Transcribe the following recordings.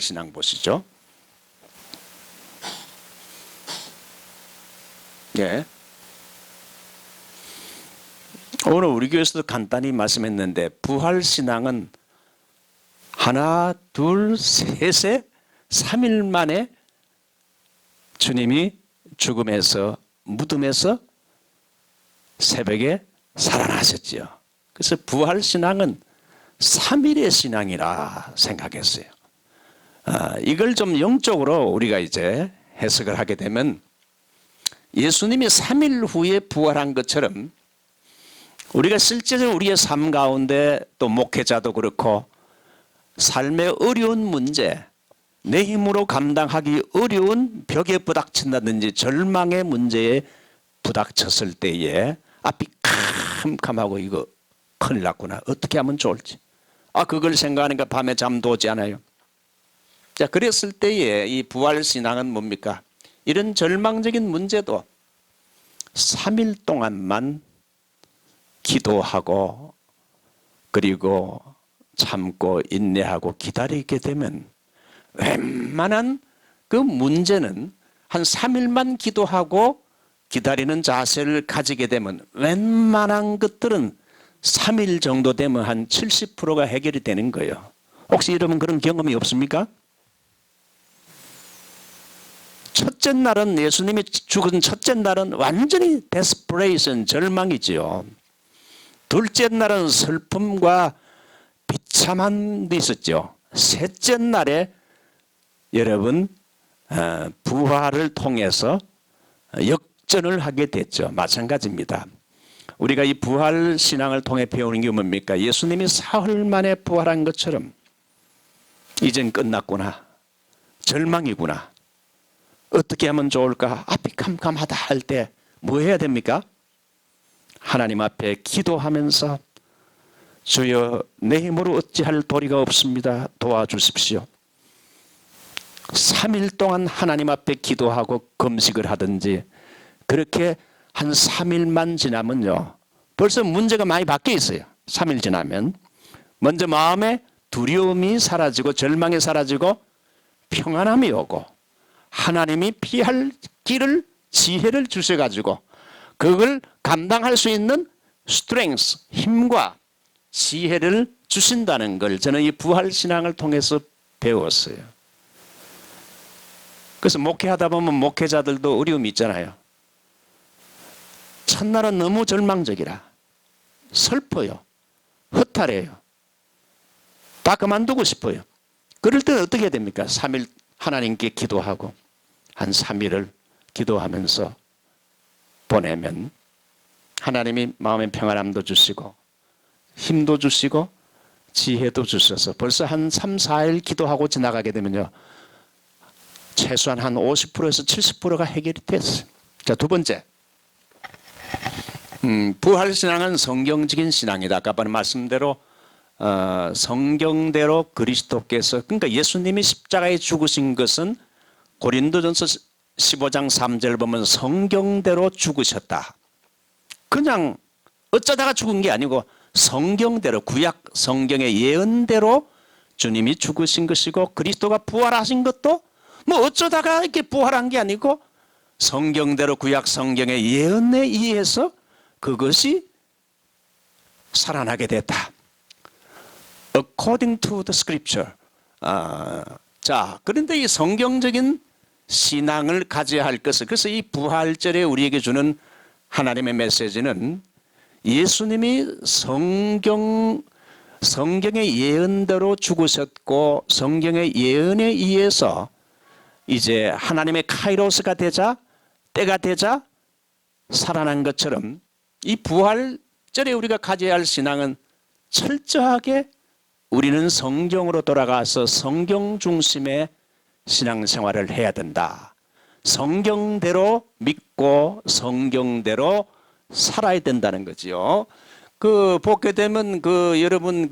신앙 보시죠. 예. 오늘 우리 교회에서도 간단히 말씀했는데 부활 신앙은 하나, 둘, 셋에 3일 만에 주님이 죽음에서 무덤에서 새벽에 살아나셨지요. 그래서 부활 신앙은 3일의 신앙이라 생각했어요. 이걸 좀 영적으로 우리가 이제 해석을 하게 되면 예수님이 3일 후에 부활한 것처럼 우리가 실제로 우리의 삶 가운데 또 목회자도 그렇고 삶의 어려운 문제, 내 힘으로 감당하기 어려운 벽에 부닥친다든지 절망의 문제에 부닥쳤을 때에 앞이 캄캄하고 이거 큰일 났구나. 어떻게 하면 좋을지. 그걸 생각하니까 밤에 잠도 오지 않아요. 자, 그랬을 때에 이 부활신앙은 뭡니까? 이런 절망적인 문제도 3일 동안만 기도하고 그리고 참고 인내하고 기다리게 되면 웬만한 그 문제는 한 3일만 기도하고 기다리는 자세를 가지게 되면 웬만한 것들은 3일 정도 되면 한 70%가 해결이 되는 거예요. 혹시 여러분 그런 경험이 없습니까? 첫째 날은 예수님이 죽은 첫째 날은 완전히 desperation, 절망이지요. 둘째 날은 슬픔과 비참함도 있었죠. 셋째 날에 여러분 부활을 통해서 역전을 하게 됐죠. 마찬가지입니다. 우리가 이 부활 신앙을 통해 배우는 게 뭡니까? 예수님이 사흘 만에 부활한 것처럼 이젠 끝났구나. 절망이구나. 어떻게 하면 좋을까? 앞이 캄캄하다 할 때 뭐 해야 됩니까? 하나님 앞에 기도하면서 주여 내 힘으로 어찌할 도리가 없습니다. 도와주십시오. 3일 동안 하나님 앞에 기도하고 금식을 하든지 그렇게 한 3일만 지나면요. 벌써 문제가 많이 바뀌어 있어요. 3일 지나면. 먼저 마음에 두려움이 사라지고 절망이 사라지고 평안함이 오고 하나님이 피할 길을 지혜를 주셔가지고 그걸 감당할 수 있는 스트렝스, 힘과 지혜를 주신다는 걸 저는 이 부활신앙을 통해서 배웠어요. 그래서 목회하다 보면 목회자들도 어려움이 있잖아요. 첫날은 너무 절망적이라 슬퍼요. 허탈해요. 다 그만두고 싶어요. 그럴 때는 어떻게 해야 됩니까? 3일 하나님께 기도하고 한 3일을 기도하면서 보내면 하나님이 마음의 평안함도 주시고 힘도 주시고 지혜도 주셔서 벌써 한 3, 4일 기도하고 지나가게 되면요. 최소한 한 50%에서 70%가 해결이 됐어요. 자, 두 번째. 부활신앙은 성경적인 신앙이다. 아까 말씀대로 성경대로 그리스도께서 그러니까 예수님이 십자가에 죽으신 것은 고린도전서 15장 3절 보면 성경대로 죽으셨다. 그냥 어쩌다가 죽은 게 아니고 성경대로 구약 성경의 예언대로 주님이 죽으신 것이고 그리스도가 부활하신 것도 뭐 어쩌다가 이렇게 부활한 게 아니고 성경대로 구약 성경의 예언에 의해서 그것이 살아나게 됐다. According to the scripture. 자, 그런데 이 성경적인 신앙을 가져야 할 것을 그래서 이 부활절에 우리에게 주는 하나님의 메시지는 예수님이 성경의 예언대로 죽으셨고 성경의 예언에 의해서 이제 하나님의 카이로스가 되자 때가 되자 살아난 것처럼 이 부활절에 우리가 가져야 할 신앙은 철저하게 우리는 성경으로 돌아가서 성경 중심의 신앙생활을 해야 된다. 성경대로 믿고 성경대로 살아야 된다는 거지요. 보게 되면 여러분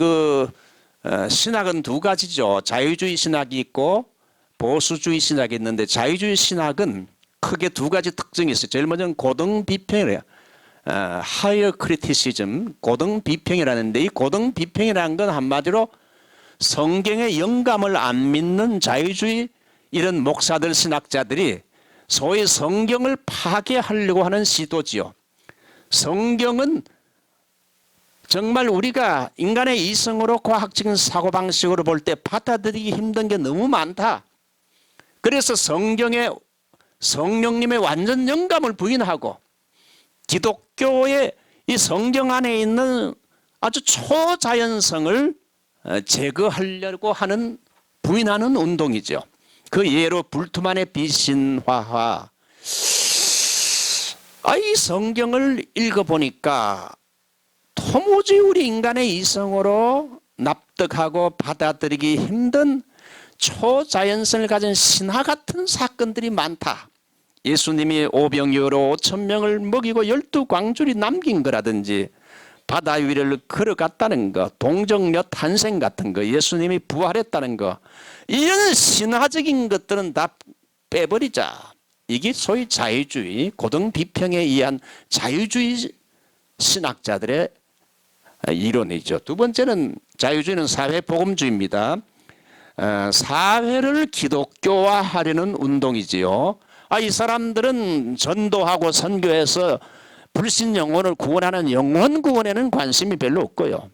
신학은 두 가지죠. 자유주의 신학이 있고 보수주의 신학이 있는데 자유주의 신학은 크게 두 가지 특징이 있어요. 제일 먼저는 고등 비평이에요. higher criticism, 고등 비평이라는데 이 고등 비평이라는 건 한마디로 성경의 영감을 안 믿는 자유주의 이런 목사들 신학자들이 소위 성경을 파괴하려고 하는 시도지요. 성경은 정말 우리가 인간의 이성으로 과학적인 사고방식으로 볼 때 받아들이기 힘든 게 너무 많다. 그래서 성경의 성령님의 완전 영감을 부인하고 기독교의 이 성경 안에 있는 아주 초자연성을 제거하려고 하는 부인하는 운동이죠. 그 예로 불투만의 비신화화. 이 성경을 읽어보니까 도무지 우리 인간의 이성으로 납득하고 받아들이기 힘든 초자연성을 가진 신화 같은 사건들이 많다. 예수님이 오병이어로 5,000명을 먹이고 12광줄이 남긴 거라든지 바다 위를 걸어갔다는 거, 동정녀 탄생 같은 거, 예수님이 부활했다는 거, 이런 신화적인 것들은 다 빼버리자. 이게 소위 자유주의, 고등비평에 의한 자유주의 신학자들의 이론이죠. 두 번째는 자유주의는 사회복음주의입니다. 사회를 기독교화하려는 운동이지요. 이 사람들은 전도하고 선교해서 불신 영혼을 구원하는 영혼 구원에는 관심이 별로 없고요.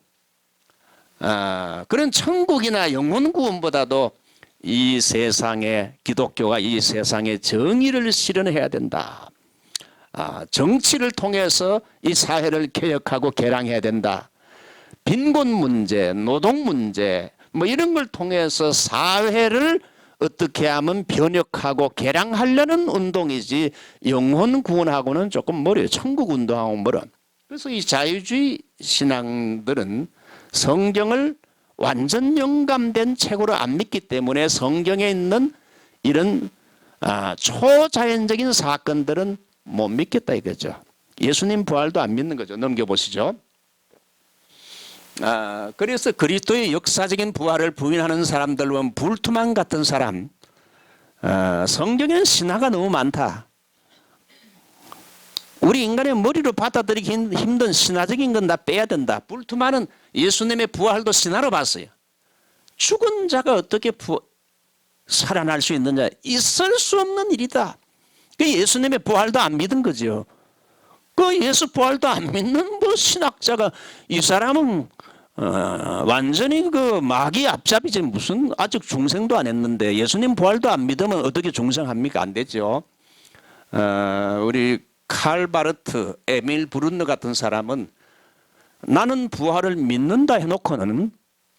그런 천국이나 영혼 구원보다도 이 세상에 기독교가 이 세상에 정의를 실현해야 된다. 정치를 통해서 이 사회를 개혁하고 개량해야 된다. 빈곤 문제, 노동 문제 뭐 이런 걸 통해서 사회를 어떻게 하면 변혁하고 개량하려는 운동이지 영혼 구원하고는 조금 멀어요. 천국 운동하고 멀어. 그래서 이 자유주의 신앙들은 성경을 완전 영감된 책으로 안 믿기 때문에 성경에 있는 이런 초자연적인 사건들은 못 믿겠다 이거죠. 예수님 부활도 안 믿는 거죠. 넘겨보시죠. 그래서 그리스도의 역사적인 부활을 부인하는 사람들 보면 불투만 같은 사람, 성경에는 신화가 너무 많다. 우리 인간의 머리로 받아들이기 힘든 신화적인 건 다 빼야 된다. 불투만은 예수님의 부활도 신화로 봤어요. 죽은 자가 어떻게 살아날 수 있느냐, 있을 수 없는 일이다. 그 예수님의 부활도 안 믿은 거죠. 그 예수 부활도 안 믿는 뭐 신학자가 이 사람은 완전히 그 마귀 앞잡이지 무슨 아직 중생도 안 했는데 예수님 부활도 안 믿으면 어떻게 중생합니까? 안 되죠. 우리 칼 바르트, 에밀 브룬너 같은 사람은 나는 부활을 믿는다 해놓고는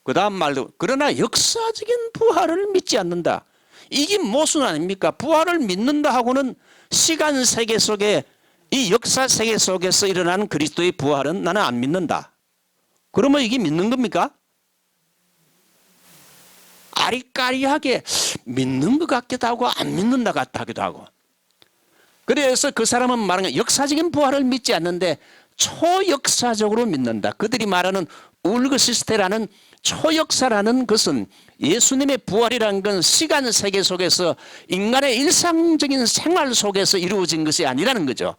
그 다음 말도 그러나 역사적인 부활을 믿지 않는다. 이게 무슨 아닙니까? 부활을 믿는다 하고는 시간 세계 속에 이 역사 세계 속에서 일어난 그리스도의 부활은 나는 안 믿는다. 그러면 이게 믿는 겁니까? 아리까리하게 믿는 것 같기도 하고 안 믿는다 같기도 하고. 그래서 그 사람은 말하는 역사적인 부활을 믿지 않는데 초역사적으로 믿는다. 그들이 말하는 울그시스테라는 초역사라는 것은 예수님의 부활이라는 건 시간 세계 속에서 인간의 일상적인 생활 속에서 이루어진 것이 아니라는 거죠.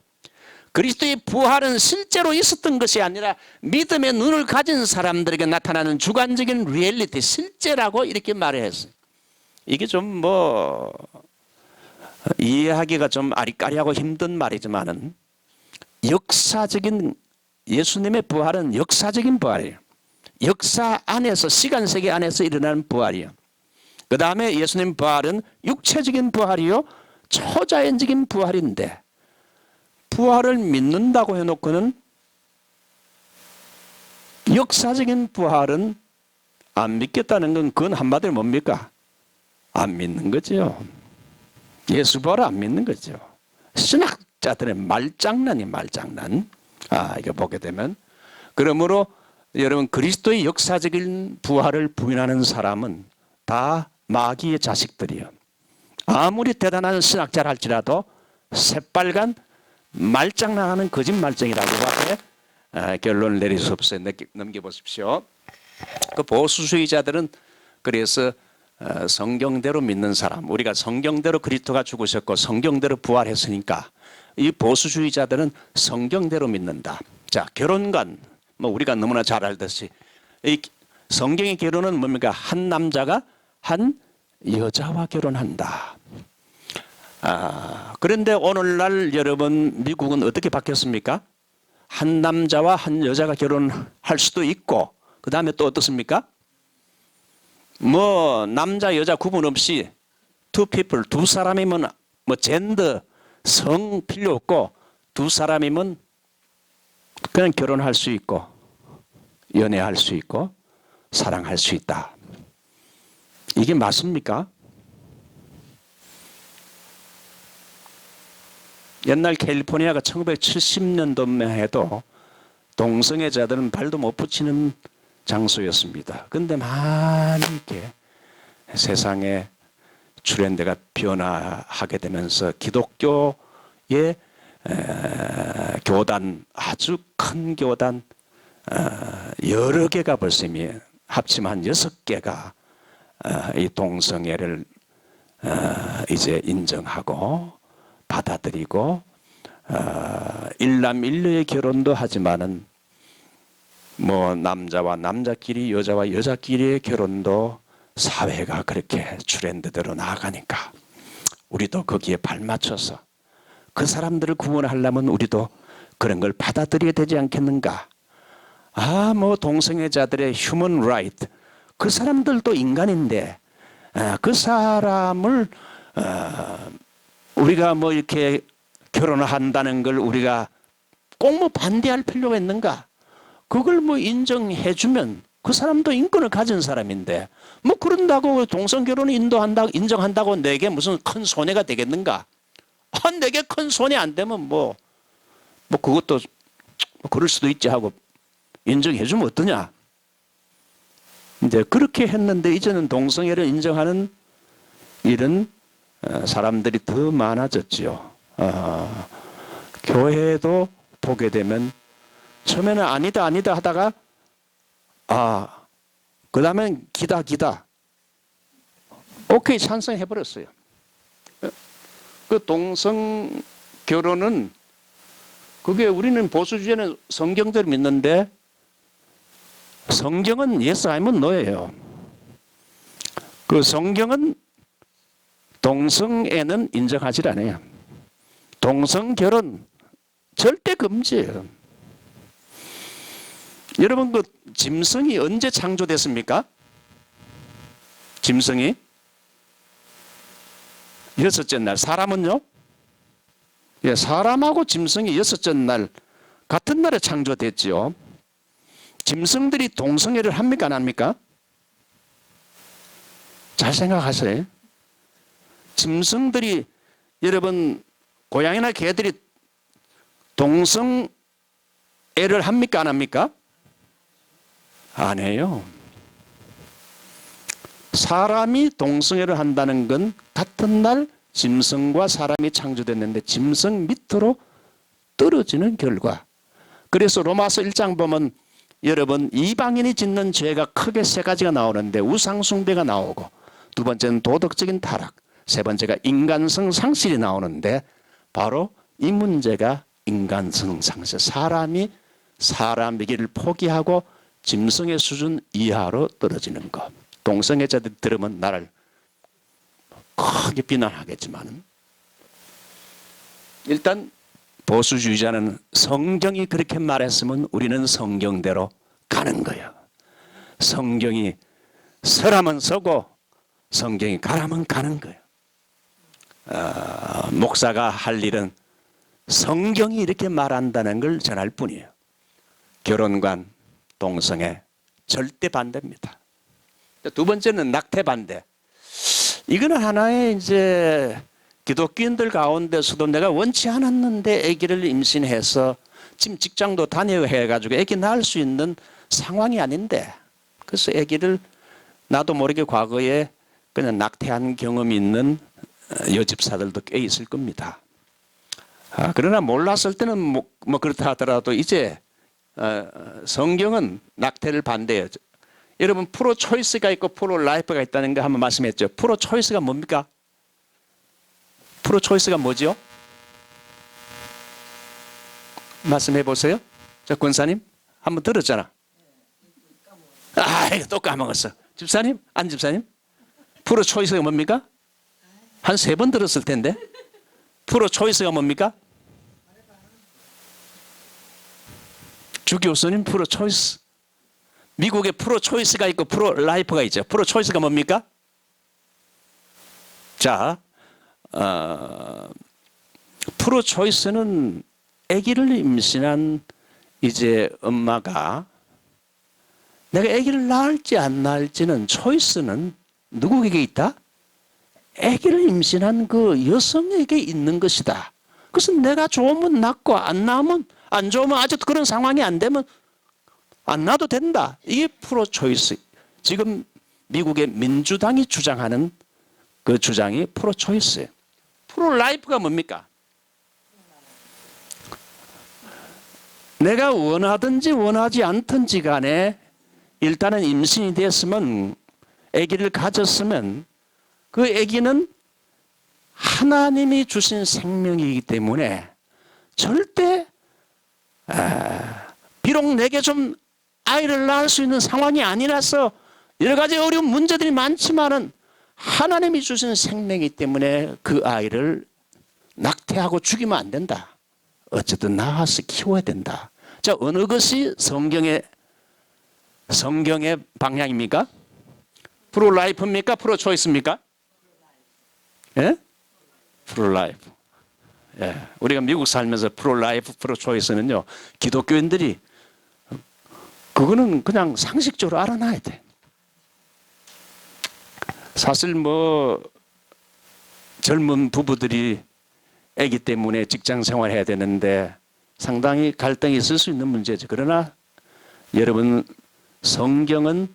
그리스도의 부활은 실제로 있었던 것이 아니라 믿음의 눈을 가진 사람들에게 나타나는 주관적인 리얼리티, 실제라고 이렇게 말을 했어요. 이게 좀 이해하기가 좀 아리까리하고 힘든 말이지만은 역사적인 예수님의 부활은 역사적인 부활이에요. 역사 안에서 시간 세계 안에서 일어나는 부활이에요. 그 다음에 예수님 부활은 육체적인 부활이요 초자연적인 부활인데 부활을 믿는다고 해놓고는 역사적인 부활은 안 믿겠다는 건 그건 한마디로 뭡니까? 안 믿는 거죠. 예수 부활을 안 믿는 거죠. 신학자들의 말장난이 말장난. 이거 보게 되면 그러므로 여러분 그리스도의 역사적인 부활을 부인하는 사람은 다 마귀의 자식들이요. 아무리 대단한 신학자라 할지라도 새빨간 말장난하는 거짓말쟁이라고 밖에 결론을 내릴 수 없어요. 넘겨보십시오. 그 보수주의자들은 그래서 성경대로 믿는 사람, 우리가 성경대로 그리스도가 죽으셨고 성경대로 부활했으니까 이 보수주의자들은 성경대로 믿는다. 자, 결혼관 우리가 너무나 잘 알듯이 이 성경의 결혼은 뭡니까? 한 남자가 한 여자와 결혼한다. 그런데 오늘날 여러분 미국은 어떻게 바뀌었습니까? 한 남자와 한 여자가 결혼할 수도 있고 그 다음에 또 어떻습니까? 뭐 남자 여자 구분 없이 two people 두 사람이면 뭐 젠더 성 필요 없고 두 사람이면 그냥 결혼할 수 있고 연애할 수 있고 사랑할 수 있다. 이게 맞습니까? 옛날 캘리포니아가 1970년도만 해도 동성애자들은 발도 못 붙이는 장소였습니다. 그런데 많이 이렇게 세상에 트렌드가 변화하게 되면서 기독교의 교단, 아주 큰 교단 여러 개가 벌써 이미 합치면 한 6개가 이 동성애를 이제 인정하고 받아들이고 일남일녀의 결혼도 하지만은 뭐 남자와 남자끼리 여자와 여자끼리의 결혼도 사회가 그렇게 트렌드대로 나아가니까 우리도 거기에 발맞춰서 그 사람들을 구원하려면 우리도 그런 걸 받아들여야 되지 않겠는가? 뭐 동성애자들의 휴먼 라이트, 그 사람들도 인간인데 그 사람을 우리가 뭐 이렇게 결혼을 한다는 걸 우리가 꼭 뭐 반대할 필요가 있는가? 그걸 뭐 인정해주면 그 사람도 인권을 가진 사람인데 뭐 그런다고 동성 결혼을 인정한다고 내게 무슨 큰 손해가 되겠는가? 내게 큰 손해 안 되면 뭐 그것도 뭐 그럴 수도 있지 하고 인정해주면 어떠냐? 이제 그렇게 했는데 이제는 동성애를 인정하는 이런 사람들이 더 많아졌지요. 교회도 보게 되면 처음에는 아니다 하다가 그 다음엔 기다 오케이 찬성해버렸어요. 그 동성 결혼은 그게 우리는 보수주의는 성경대로 믿는데 성경은 yes 아니면 no예요. 그 성경은 동성애는 인정하지 않아요. 동성 결혼 절대 금지예요. 여러분 그 짐승이 언제 창조됐습니까? 짐승이 여섯째 날. 사람은요? 예, 사람하고 짐승이 여섯째 날 같은 날에 창조됐지요. 짐승들이 동성애를 합니까 안 합니까? 잘 생각하세요. 짐승들이 여러분 고양이나 개들이 동성애를 합니까 안 합니까? 안 해요. 사람이 동성애를 한다는 건 같은 날 짐승과 사람이 창조됐는데 짐승 밑으로 떨어지는 결과. 그래서 로마서 1장 보면 여러분 이방인이 짓는 죄가 크게 세 가지가 나오는데 우상숭배가 나오고 두 번째는 도덕적인 타락, 세 번째가 인간성 상실이 나오는데 바로 이 문제가 인간성 상실. 사람이 사람이기를 포기하고 짐승의 수준 이하로 떨어지는 것. 동성애자들 들으면 나를 크게 비난하겠지만 일단 보수주의자는 성경이 그렇게 말했으면 우리는 성경대로 가는 거예요. 성경이 서라면 서고 성경이 가라면 가는 거예요. 목사가 할 일은 성경이 이렇게 말한다는 걸 전할 뿐이에요. 결혼관, 동성애 절대 반대입니다. 두 번째는 낙태 반대. 이거는 하나의 이제 기독교인들 가운데서도 내가 원치 않았는데 아기를 임신해서 지금 직장도 다녀 해가지고 아기 낳을 수 있는 상황이 아닌데 그래서 아기를 나도 모르게 과거에 그냥 낙태한 경험이 있는 여집사들도 꽤 있을 겁니다. 그러나 몰랐을 때는 뭐 그렇다 하더라도 이제 성경은 낙태를 반대해요. 여러분 프로 초이스가 있고 프로 라이프가 있다는 거 한번 말씀했죠. 프로 초이스가 뭡니까? 프로 초이스가 뭐죠? 말씀해 보세요. 자, 권사님 한번 들었잖아. 이거 또 까먹었어. 집사님? 안 집사님? 프로 초이스가 뭡니까? 한 3번 들었을 텐데. 프로 초이스가 뭡니까? 주 교수님 프로 초이스. 미국에 프로 초이스가 있고 프로 라이프가 있죠. 프로 초이스가 뭡니까? 자, 프로 초이스는 아기를 임신한 이제 엄마가 내가 아기를 낳을지 안 낳을지는 초이스는 누구에게 있다? 아기를 임신한 그 여성에게 있는 것이다. 그래서 내가 좋으면 낳고 안 낳으면 안 좋으면 아직도 그런 상황이 안 되면 안 낳아도 된다. 이게 프로 초이스. 지금 미국의 민주당이 주장하는 그 주장이 프로 초이스예요. 프로 라이프가 뭡니까? 내가 원하든지 원하지 않든지 간에 일단은 임신이 됐으면 아기를 가졌으면 그 아기는 하나님이 주신 생명이기 때문에 절대 비록 내게 좀 아이를 낳을 수 있는 상황이 아니라서 여러 가지 어려운 문제들이 많지만은 하나님이 주신 생명이기 때문에 그 아이를 낙태하고 죽이면 안 된다. 어쨌든 낳아서 키워야 된다. 자, 어느 것이 성경의 방향입니까? 프로 라이프입니까? 프로 초이스입니까? 예? 프로 라이프. 예. 우리가 미국 살면서 프로 라이프, 프로 초이스는요, 기독교인들이 그거는 그냥 상식적으로 알아놔야 돼. 사실 뭐 젊은 부부들이 아기 때문에 직장 생활해야 되는데 상당히 갈등이 있을 수 있는 문제죠. 그러나 여러분, 성경은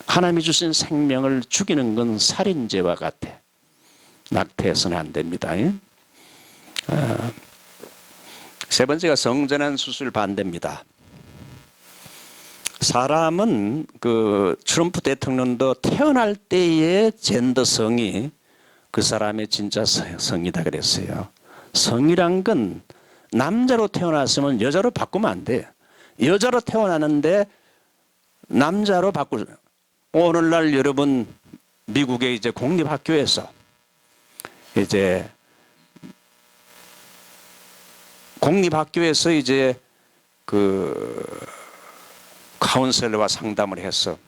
하나님이 주신 생명을 죽이는 건 살인죄와 같아. 낙태해서는 안 됩니다. 세 번째가 성전환 수술 반대입니다. 사람은 그 트럼프 대통령도 태어날 때의 젠더성이 그 사람의 진짜 성이다 그랬어요. 성이란 건 남자로 태어났으면 여자로 바꾸면 안 돼요. 여자로 태어나는데 남자로 바꾸죠. 오늘날 여러분 미국의 이제 공립학교에서 이제 그 카운셀러와 상담을 해서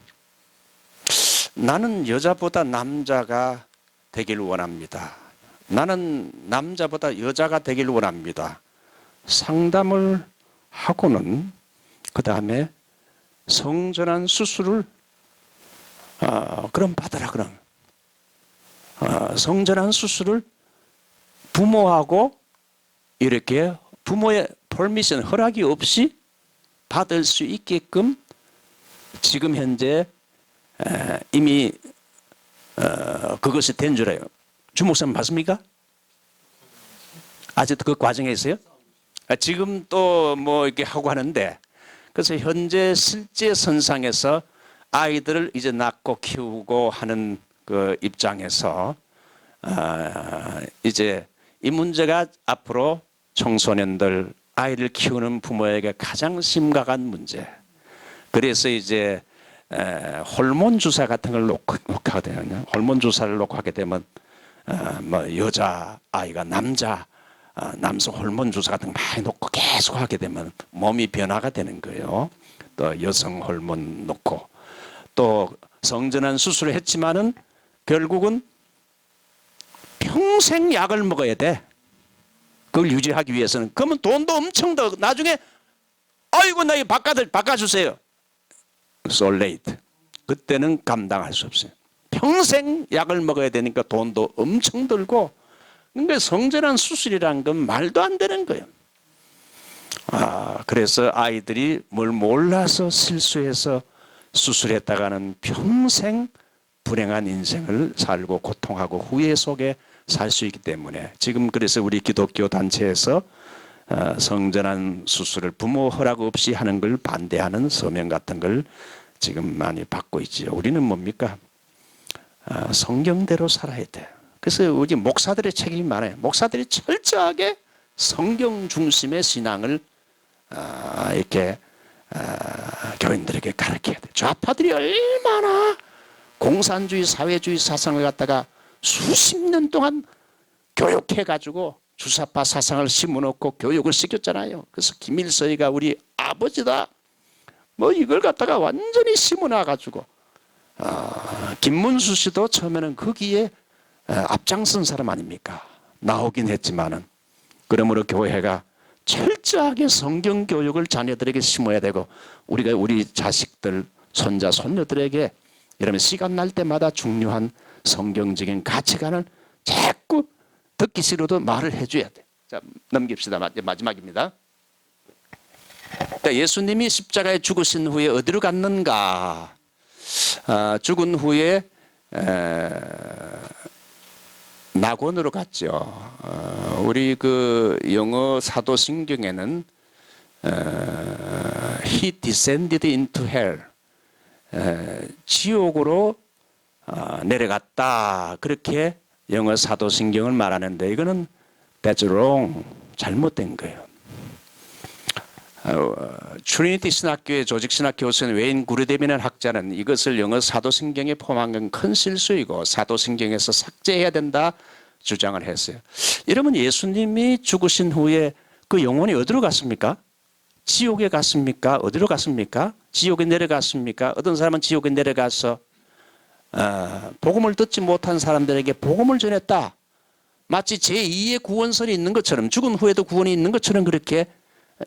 나는 여자보다 남자가 되길 원합니다. 나는 남자보다 여자가 되길 원합니다. 상담을 하고는 그 다음에 성전환 수술을 그럼 받으라 그럼. 성전환 수술을 부모하고 이렇게 부모의 퍼미션 허락이 없이 받을 수 있게끔 지금 현재 이미 그것이 된 줄 알아요. 주 목사님 맞습니까? 아직도 그 과정에 있어요? 지금 또 뭐 이렇게 하고 하는데 그래서 현재 실제 선상에서 아이들을 이제 낳고 키우고 하는 그 입장에서 이제 이 문제가 앞으로 청소년들 아이를 키우는 부모에게 가장 심각한 문제. 그래서 이제 호르몬 주사 같은 걸 놓고 하게 되면 호르몬 주사를 놓고 하게 되면 뭐 여자 아이가 남성 호르몬 주사 같은 거 많이 놓고 계속 하게 되면 몸이 변화가 되는 거예요. 또 여성 호르몬 놓고 또 성전환 수술을 했지만은 결국은 평생 약을 먹어야 돼. 그걸 유지하기 위해서는. 그러면 돈도 엄청 더 나중에 아이고 나 이거 바꿔주세요. So late. 그때는 감당할 수 없어요. 평생 약을 먹어야 되니까 돈도 엄청 들고. 그러니까 성전환 수술이라는 건 말도 안 되는 거예요. 그래서 아이들이 뭘 몰라서 실수해서 수술했다가는 평생 불행한 인생을 살고 고통하고 후회 속에 살 수 있기 때문에 지금 그래서 우리 기독교 단체에서 성전환 수술을 부모 허락 없이 하는 걸 반대하는 서명 같은 걸 지금 많이 받고 있지요. 우리는 뭡니까? 성경대로 살아야 돼. 그래서 우리 목사들의 책임이 많아요. 목사들이 철저하게 성경 중심의 신앙을 이렇게 교인들에게 가르쳐야 돼. 좌파들이 얼마나 공산주의 사회주의 사상을 갖다가 수십 년 동안 교육해가지고 주사파 사상을 심어놓고 교육을 시켰잖아요. 그래서 김일성이가 우리 아버지다 뭐 이걸 갖다가 완전히 심어놔가지고 김문수 씨도 처음에는 거기에 앞장선 사람 아닙니까? 나오긴 했지만은 그러므로 교회가 철저하게 성경 교육을 자녀들에게 심어야 되고 우리가 우리 자식들 손자 손녀들에게 여러분 시간 날 때마다 중요한 성경적인 가치관을 자꾸 듣기 싫어도 말을 해줘야 돼. 자, 넘깁시다. 마지막입니다. 예수님이 십자가에 죽으신 후에 어디로 갔는가? 죽은 후에 낙원으로 갔죠. 우리 그 영어 사도신경에는 He descended into hell. 지옥으로 내려갔다. 그렇게 영어 사도신경을 말하는데 이거는 that's wrong. 잘못된 거예요. 트리니티 신학교의 조직신학 교수인 웨인 구르뎀이라는 학자는 이것을 영어 사도신경에 포함한 건 큰 실수이고 사도신경에서 삭제해야 된다 주장을 했어요. 여러분 예수님이 죽으신 후에 그 영혼이 어디로 갔습니까? 지옥에 갔습니까? 어디로 갔습니까? 지옥에 내려갔습니까? 어떤 사람은 지옥에 내려가서 복음을 듣지 못한 사람들에게 복음을 전했다. 마치 제2의 구원설이 있는 것처럼 죽은 후에도 구원이 있는 것처럼 그렇게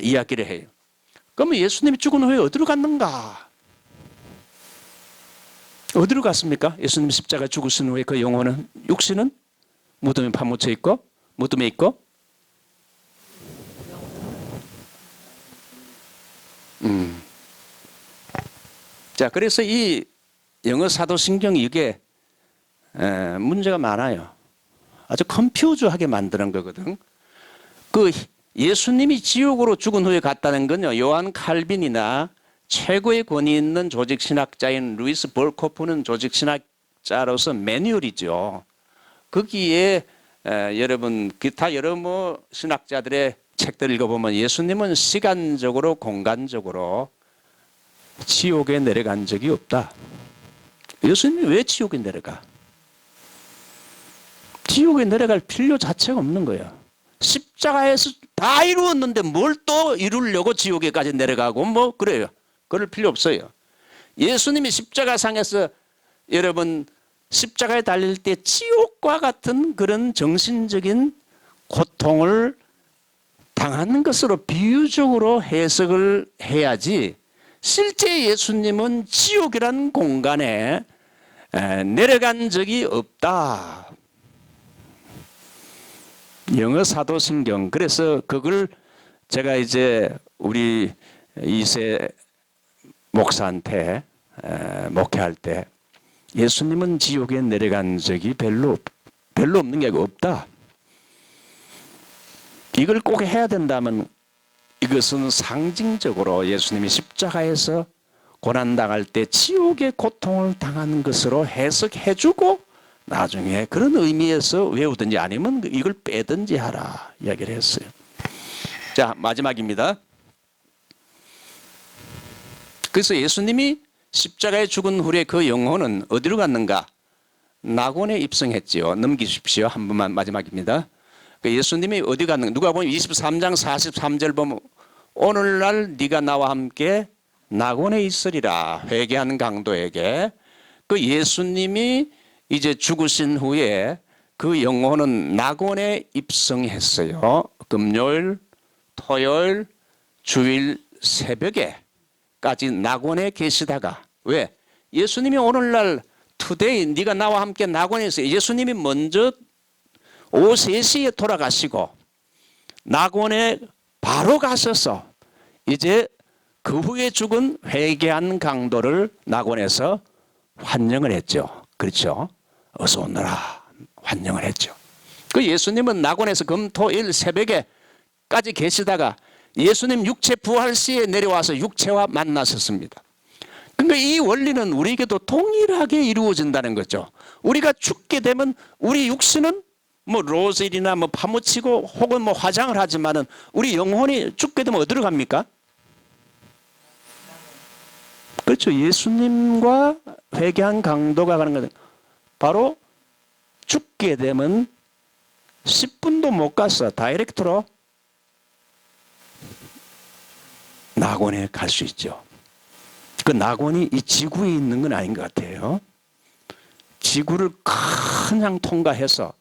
이야기를 해요. 그러면 예수님이 죽은 후에 어디로 갔는가? 어디로 갔습니까? 예수님 십자가 죽으신 후에 그 영혼은 육신은 무덤에 파묻혀 있고 무덤에 있고 자 그래서 이 영어 사도신경 이게 문제가 많아요. 아주 컴퓨즈하게 만드는 거거든. 그 예수님이 지옥으로 죽은 후에 갔다는 건요. 요한 칼빈이나 최고의 권위 있는 조직신학자인 루이스 볼코프는 조직신학자로서 매뉴얼이죠. 거기에 여러분 기타 여러 뭐 신학자들의 책들을 읽어보면 예수님은 시간적으로 공간적으로 지옥에 내려간 적이 없다. 예수님이 왜 지옥에 내려가? 지옥에 내려갈 필요 자체가 없는 거예요. 십자가에서 다 이루었는데 뭘 또 이루려고 지옥에까지 내려가고 뭐 그래요. 그럴 필요 없어요. 예수님이 십자가상에서 여러분 십자가에 달릴 때 지옥과 같은 그런 정신적인 고통을 당하는 것으로 비유적으로 해석을 해야지 실제 예수님은 지옥이라는 공간에 내려간 적이 없다. 영어 사도신경. 그래서 그걸 제가 이제 우리 이세 목사한테 목회할 때 예수님은 지옥에 내려간 적이 별로 없는 게 없다. 이걸 꼭 해야 된다면 이것은 상징적으로 예수님이 십자가에서 고난당할 때 지옥의 고통을 당한 것으로 해석해주고 나중에 그런 의미에서 외우든지 아니면 이걸 빼든지 하라 이야기를 했어요. 자 마지막입니다. 그래서 예수님이 십자가에 죽은 후에 그 영혼은 어디로 갔는가? 낙원에 입성했지요. 넘기십시오. 한 번만 마지막입니다. 예수님이 어디 갔는가? 누가 보면 23장 43절 보면 오늘날 네가 나와 함께 낙원에 있으리라. 회개하는 강도에게. 그 예수님이 이제 죽으신 후에 그 영혼은 낙원에 입성했어요. 금요일, 토요일, 주일 새벽에까지 낙원에 계시다가 왜? 예수님이 오늘날 투데이 네가 나와 함께 낙원에 있어요. 예수님이 먼저 오후 3시에 돌아가시고 낙원에 바로 가셔서 이제 그 후에 죽은 회개한 강도를 낙원에서 환영을 했죠. 그렇죠? 어서 오너라 환영을 했죠. 그 예수님은 낙원에서 금토일 새벽에까지 계시다가 예수님 육체 부활 시에 내려와서 육체와 만나셨습니다. 그러니까 이 원리는 우리에게도 동일하게 이루어진다는 거죠. 우리가 죽게 되면 우리 육신은 뭐 로젤이나 뭐 파묻히고 혹은 뭐 화장을 하지만은 우리 영혼이 죽게 되면 어디로 갑니까? 그렇죠. 예수님과 회개한 강도가 가는 것은 바로 죽게 되면 10분도 못 가서 다이렉트로 낙원에 갈 수 있죠. 그 낙원이 이 지구에 있는 건 아닌 것 같아요. 지구를 그냥 통과해서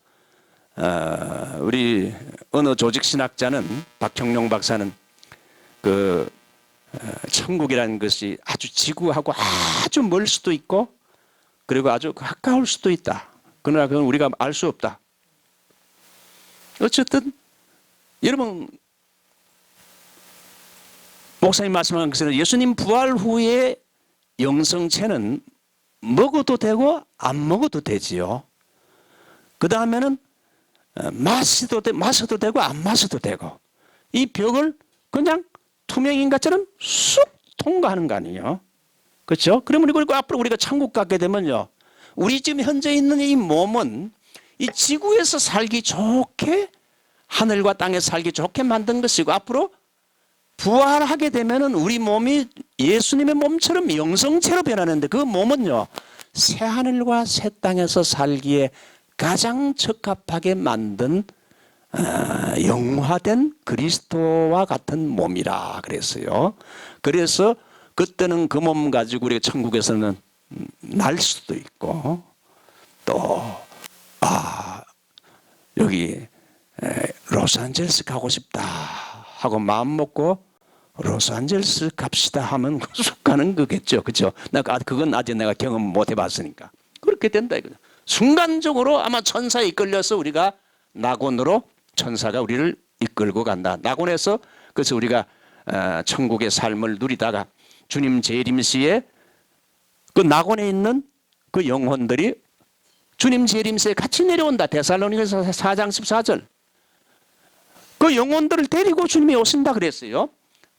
우리 어느 조직신학자는 박형룡 박사는 그 천국이라는 것이 아주 지구하고 아주 멀 수도 있고 그리고 아주 가까울 수도 있다. 그러나 그건 우리가 알 수 없다. 어쨌든 여러분 목사님 말씀하신 것은 예수님 부활 후에 영성체는 먹어도 되고 안 먹어도 되지요. 그 다음에는 마셔도 되고 안 마셔도 되고 이 벽을 그냥 투명인간처럼 쑥 통과하는 거 아니에요. 그렇죠? 그러면 그리고 앞으로 우리가 천국 가게 되면요. 우리 지금 현재 있는 이 몸은 이 지구에서 살기 좋게 하늘과 땅에 살기 좋게 만든 것이고 앞으로 부활하게 되면은 우리 몸이 예수님의 몸처럼 영성체로 변하는데 그 몸은요. 새 하늘과 새 땅에서 살기에 가장 적합하게 만든 영화된 그리스도와 같은 몸이라 그랬어요. 그래서 그때는 그 몸 가지고 우리가 천국에서는 날 수도 있고 또 여기 로스앤젤레스 가고 싶다 하고 마음 먹고 로스앤젤레스 갑시다 하면 쑥 가는 거겠죠. 그렇죠? 그건 아직 내가 경험 못 해봤으니까 그렇게 된다 이거죠. 순간적으로 아마 천사에 이끌려서 우리가 낙원으로 천사가 우리를 이끌고 간다. 낙원에서 그래서 우리가 천국의 삶을 누리다가 주님 재림시에 그 낙원에 있는 그 영혼들이 주님 재림시에 같이 내려온다. 데살로니가서 4장 14절. 그 영혼들을 데리고 주님이 오신다 그랬어요.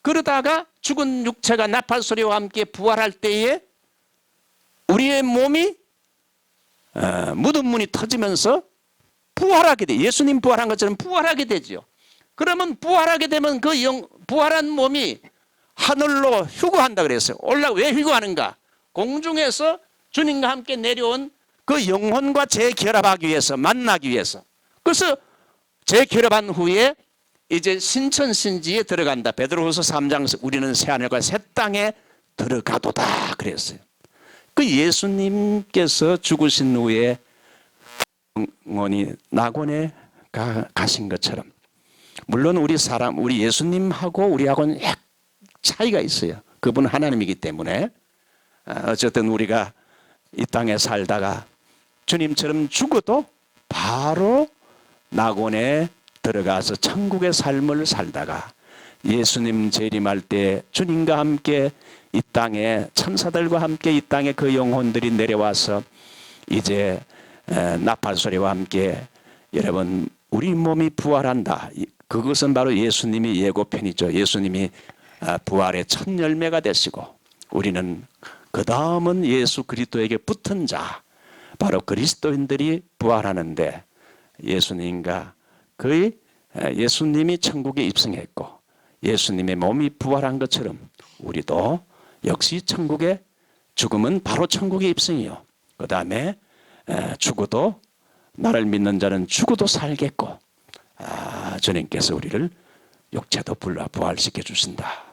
그러다가 죽은 육체가 나팔소리와 함께 부활할 때에 우리의 몸이 묻은 문이 터지면서 부활하게 돼. 예수님 부활한 것처럼 부활하게 되죠. 그러면 부활하게 되면 그 부활한 몸이 하늘로 휴거한다 그랬어요. 왜 휴거하는가? 공중에서 주님과 함께 내려온 그 영혼과 재결합하기 위해서 만나기 위해서. 그래서 재결합한 후에 이제 신천신지에 들어간다. 베드로후서 3장 우리는 새하늘과 새 땅에 들어가도다 그랬어요. 그 예수님께서 죽으신 후에 영혼이 낙원에 가신 것처럼 물론 우리 예수님하고 우리하고는 약 차이가 있어요. 그분은 하나님이기 때문에 어쨌든 우리가 이 땅에 살다가 주님처럼 죽어도 바로 낙원에 들어가서 천국의 삶을 살다가 예수님 재림할 때 주님과 함께 이 땅에 천사들과 함께 이 땅에 그 영혼들이 내려와서 이제 나팔소리와 함께 여러분 우리 몸이 부활한다. 그것은 바로 예수님이 예고편이죠. 예수님이 부활의 첫 열매가 되시고 우리는 그 다음은 예수 그리스도에게 붙은 자 바로 그리스도인들이 부활하는데 예수님과 그의 예수님이 천국에 입성했고 예수님의 몸이 부활한 것처럼 우리도 역시 천국에 죽음은 바로 천국의 입성이요. 그 다음에 죽어도 나를 믿는 자는 죽어도 살겠고 주님께서 우리를 육체도 부활시켜 주신다.